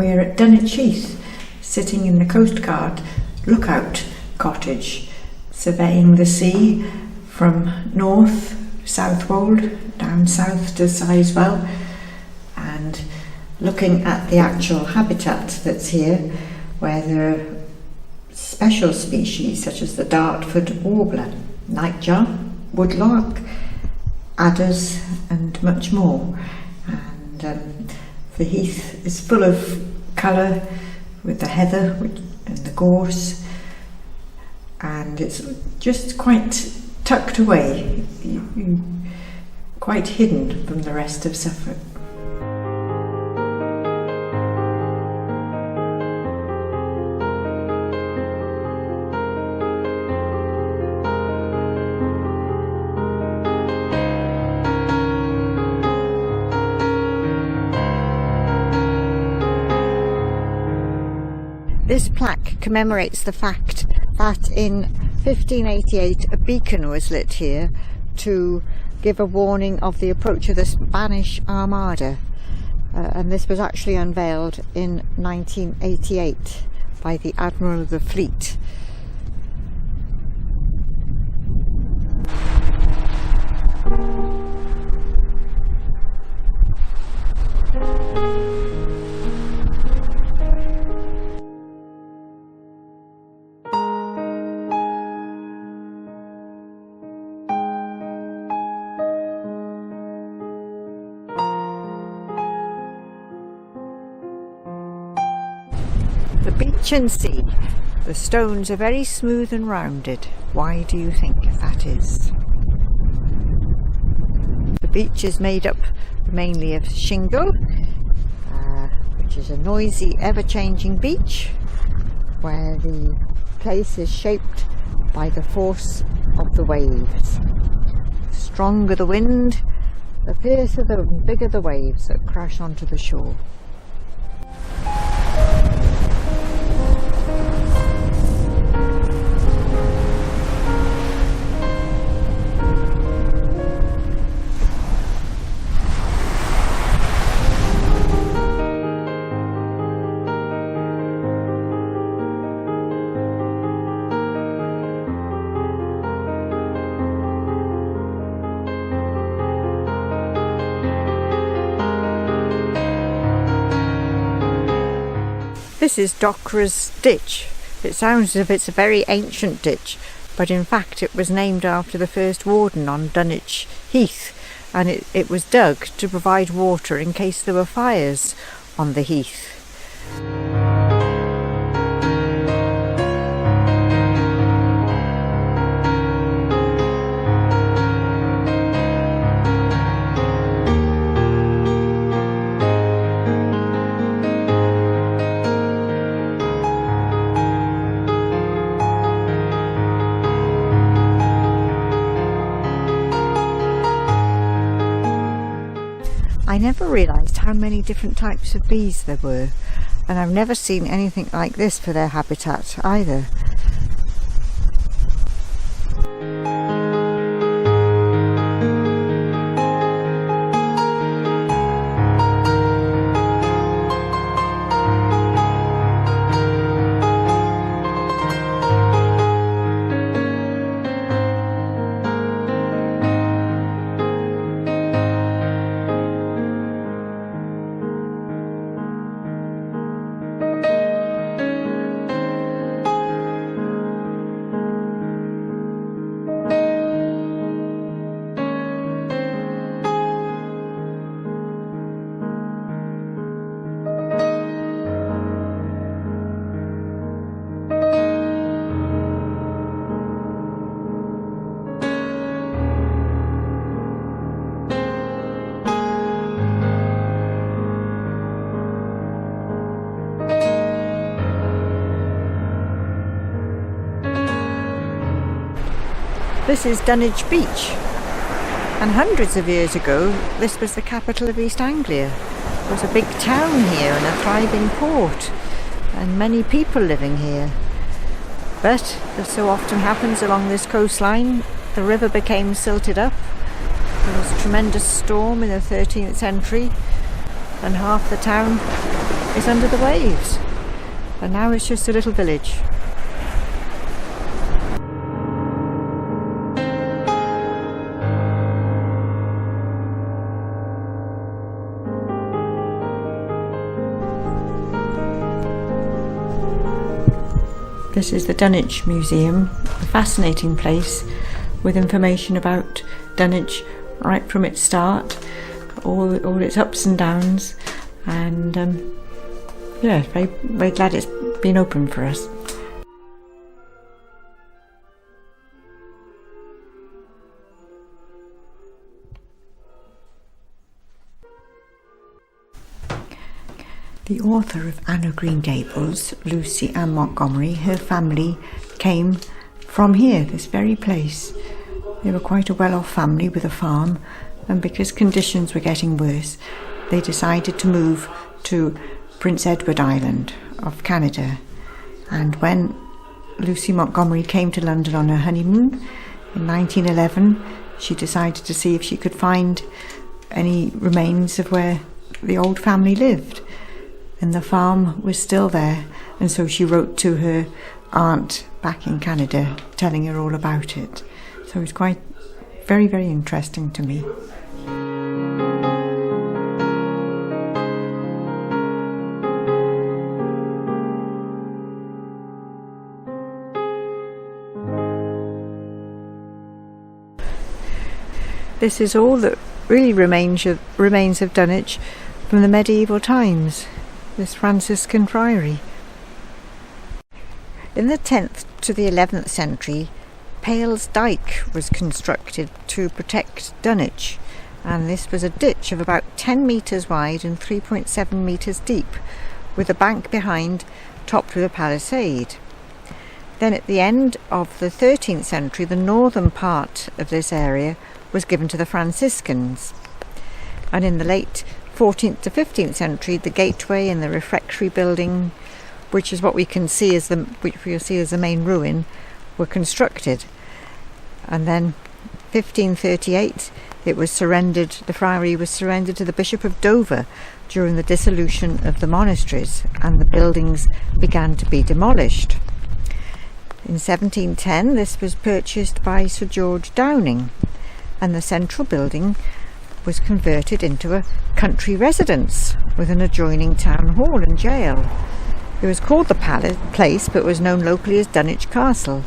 We're at Dunwich Heath, sitting in the Coast Guard lookout cottage, surveying the sea from north, Southwold, down south to Sizewell, and looking at the actual habitat that's here, where there are special species such as the Dartford warbler, nightjar, woodlark, adders and much more. And the heath is full of colour with the heather and the gorse, and it's just quite tucked away, quite hidden from the rest of Suffolk. This plaque commemorates the fact that in 1588 a beacon was lit here to give a warning of the approach of the Spanish Armada, and this was actually unveiled in 1988 by the Admiral of the Fleet. The beach and sea. The stones are very smooth and rounded. Why do you think that is? The beach is made up mainly of shingle, which is a noisy, ever-changing beach, where the place is shaped by the force of the waves. The stronger the wind, the fiercer the bigger the waves that crash onto the shore. This is Dockwra's ditch. It sounds as if it's a very ancient ditch, but in fact it was named after the first warden on Dunwich Heath, and it was dug to provide water in case there were fires on the heath. I never realised how many different types of bees there were, and I've never seen anything like this for their habitat either. This is Dunwich Beach, and hundreds of years ago this was the capital of East Anglia. There was a big town here and a thriving port, and many people living here. But, as so often happens along this coastline, the river became silted up. There was a tremendous storm in the 13th century, and half the town is under the waves, and now it's just a little village. This is the Dunwich Museum, a fascinating place with information about Dunwich right from its start, all its ups and downs, and yeah, very glad it's been open for us. The author of Anne of Green Gables, Lucy Ann Montgomery, her family came from here, this very place. They were quite a well-off family with a farm, and because conditions were getting worse, they decided to move to Prince Edward Island of Canada. And when Lucy Montgomery came to London on her honeymoon in 1911, she decided to see if she could find any remains of where the old family lived. And the farm was still there, and so she wrote to her aunt back in Canada telling her all about it. So it's quite very, very interesting to me. This is all that really remains of Dunwich from the medieval times, this Franciscan friary. In the 10th to the 11th century, Pales Dyke was constructed to protect Dunwich, and this was a ditch of about 10 metres wide and 3.7 metres deep, with a bank behind topped with a palisade. Then at the end of the 13th century, the northern part of this area was given to the Franciscans, and in the late 14th to 15th century, the gateway and the refectory building, which is what we can see as the main ruin, were constructed. And then 1538 the friary was surrendered to the Bishop of Dover during the dissolution of the monasteries, and the buildings began to be demolished. In 1710 this was purchased by Sir George Downing, and the central building was converted into a country residence with an adjoining town hall and jail. It was called the Place, but was known locally as Dunwich Castle.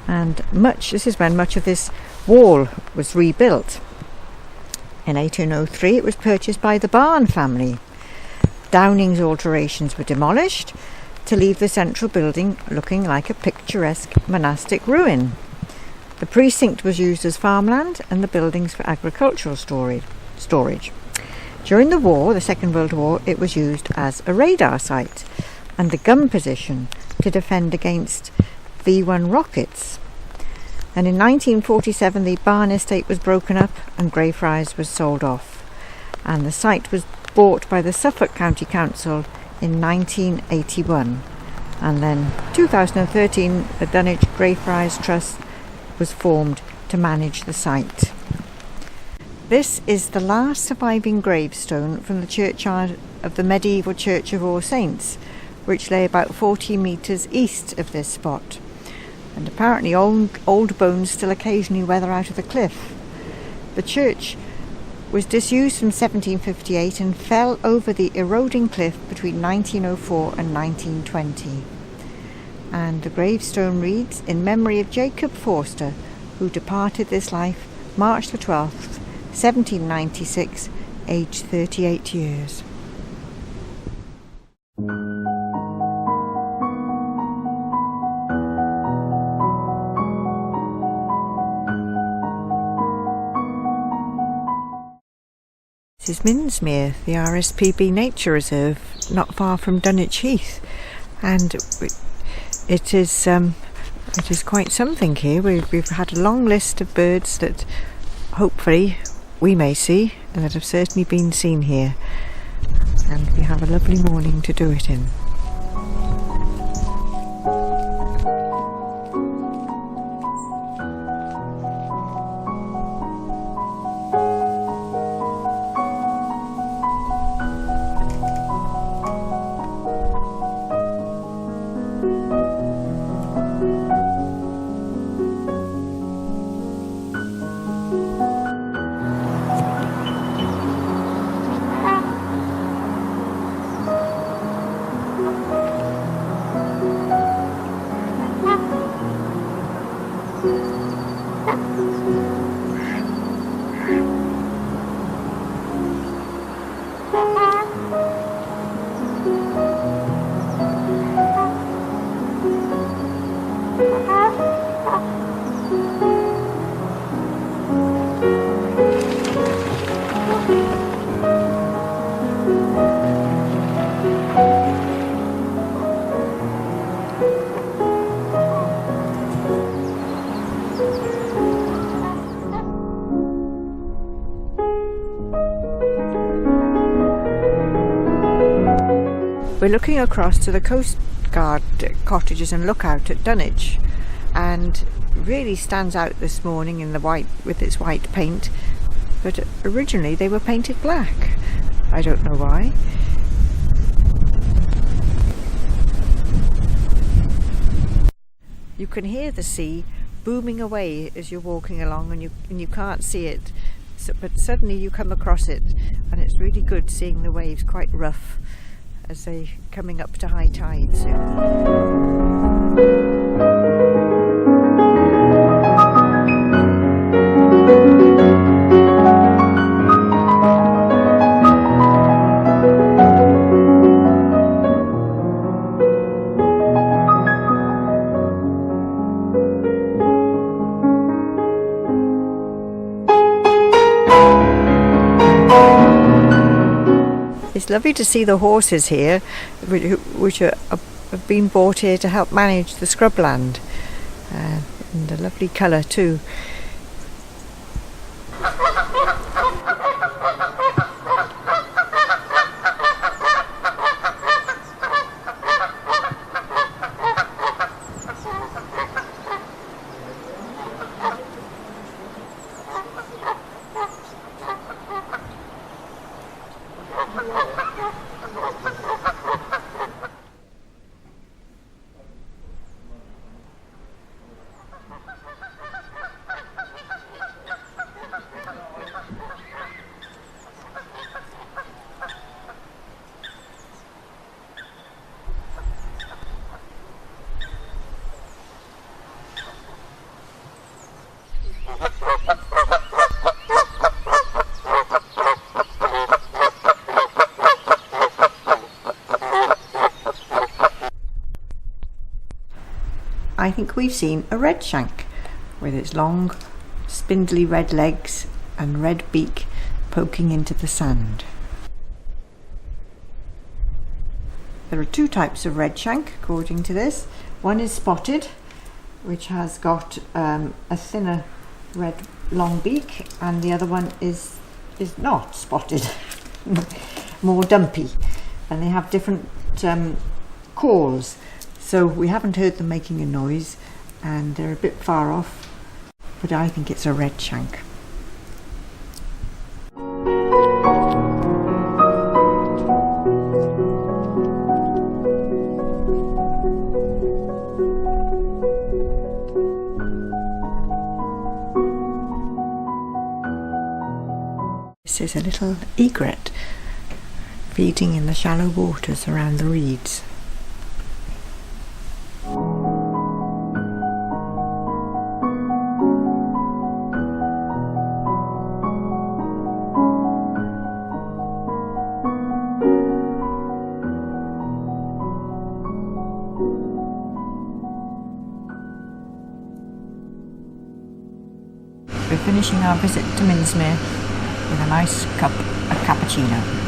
And this is when much of this wall was rebuilt. In 1803 it was purchased by the Barn family. Downing's alterations were demolished to leave the central building looking like a picturesque monastic ruin. The precinct was used as farmland and the buildings for agricultural storage. During the war, the Second World War, it was used as a radar site and a gun position to defend against V-1 rockets. And in 1947 the Barn estate was broken up and Greyfriars was sold off, and the site was bought by the Suffolk County Council in 1981, and then 2013 the Dunwich Greyfriars Trust was formed to manage the site. This is the last surviving gravestone from the churchyard of the medieval Church of All Saints, which lay about 40 metres east of this spot. And apparently old bones still occasionally weather out of the cliff. The church was disused from 1758 and fell over the eroding cliff between 1904 and 1920. And the gravestone reads, "In memory of Jacob Forster, who departed this life March the 12th, 1796, aged 38 years. This is Minsmere, the RSPB Nature Reserve, not far from Dunwich Heath, and it is quite something here. We've had a long list of birds that hopefully we may see, and that have certainly been seen here, and we have a lovely morning to do it in. We're looking across to the Coast Guard cottages and lookout at Dunwich, and really stands out this morning in the white with its white paint, but originally they were painted black. I don't know why. You can hear the sea booming away as you're walking along, and you can't see it, but suddenly you come across it, and it's really good seeing the waves quite rough as they're coming up to high tide soon. It's lovely to see the horses here, which have been brought here to help manage the scrubland, and a lovely colour too. I think we've seen a redshank with its long, spindly red legs and red beak poking into the sand. There are two types of redshank according to this. One is spotted, which has got a thinner red long beak, and the other one is not spotted, more dumpy, and they have different calls. So we haven't heard them making a noise, and they're a bit far off, but I think it's a redshank. This is a little egret feeding in the shallow waters around the reeds. We're finishing our visit to Minsmere with a nice cup of cappuccino.